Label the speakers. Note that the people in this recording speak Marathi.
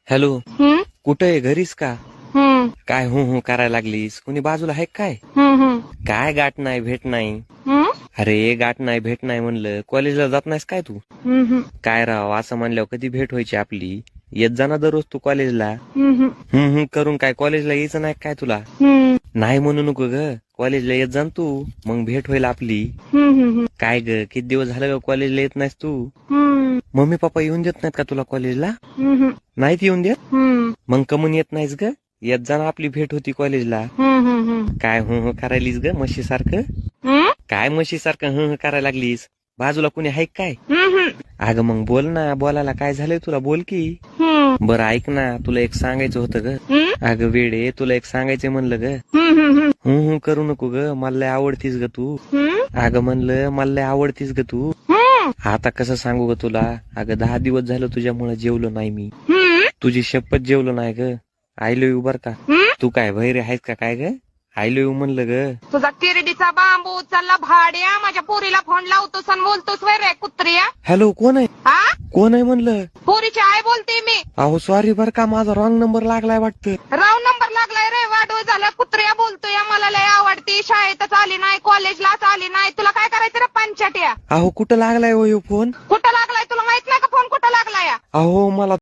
Speaker 1: हॅलो,
Speaker 2: हम्म
Speaker 1: कुठं आहे? घरीस का?
Speaker 2: हम्म
Speaker 1: काय हो करायला लागलीस? कुणी बाजूला आहे काय?
Speaker 2: हम्म
Speaker 1: काय गाठ नाही भेट नाही?
Speaker 2: हम्म
Speaker 1: अरे गाठ नाही भेट नाही म्हणलं. कॉलेजला जात नाहीस काय तू?
Speaker 2: हम्म
Speaker 1: काय राव, असं म्हणल्यावर कधी भेट व्हायची आपली? येत जा ना दररोज तू कॉलेजला.
Speaker 2: हम्म
Speaker 1: करून काय कॉलेजला यायचं नाही काय तुला?
Speaker 2: हम्म
Speaker 1: नाही म्हणू नको ग, कॉलेजला येत जा ना तू, मग भेट होईल आपली.
Speaker 2: हम्म
Speaker 1: काय ग, किती दिवस झालं ग कॉलेजला येत नाहीस तू?
Speaker 2: हम्म
Speaker 1: मम्मी पप्पा येऊन देत नाहीत का तुला कॉलेजला?
Speaker 2: हम्म
Speaker 1: नाहीत येऊन देत?
Speaker 2: हम्म
Speaker 1: मग कमून येत नाहीस ग? येत जा ना, आपली भेट होती कॉलेजला. काय करायलीस ग म्हशी सारखं? काय म्हशी सारखं करायला लागलीस? बाजूला कुणी आहे काय? अगं मग बोल ना, बोलायला काय झालंय तुला? बोल की. बरं ऐक ना, तुला एक सांगायचं होतं ग. अगं वेडे, तुला एक सांगायचंय म्हणलं ग. करू नको ग, मला लय आवडतीस ग तू. अगं म्हणलं मला लय आवडतीस ग तू. आता कसं सांगू ग तुला? अगं 10 दिवस झालं तुझ्यामुळे जेवलो नाही मी. तुझी शपथ जेवलो नाही ग. आय लव्ह यू बर का. तू काय वैरे आहेस का काय ग? आय लव्ह यू म्हणलं ग.
Speaker 2: तुझा किरडीचा बांबू उचलला भाड्या, माझ्या पोरीला फोन लावतोस आणि बोलतोस वे रे कुत्र्या.
Speaker 1: हॅलो, कोण आहे?
Speaker 2: हा
Speaker 1: कोण आहे म्हणलं?
Speaker 2: पोरीची आई बोलते मी.
Speaker 1: अहो सॉरी बर का, माझा रॉंग नंबर लागलाय वाटतं.
Speaker 2: राव नंबर लागलाय रे, वाढव झाला. कुत्र्या बोलतोय, मला लय आवडती. शाळेतच आली नाही, कॉलेजलाच आली नाही. तुला काय करायचं रे पंचाट्या?
Speaker 1: अहो कुठं लागलाय हो ह्यो फोन?
Speaker 2: कुठं लागलाय तुला माहित नाही का? फोन कुठं लागलाय?
Speaker 1: अहो मला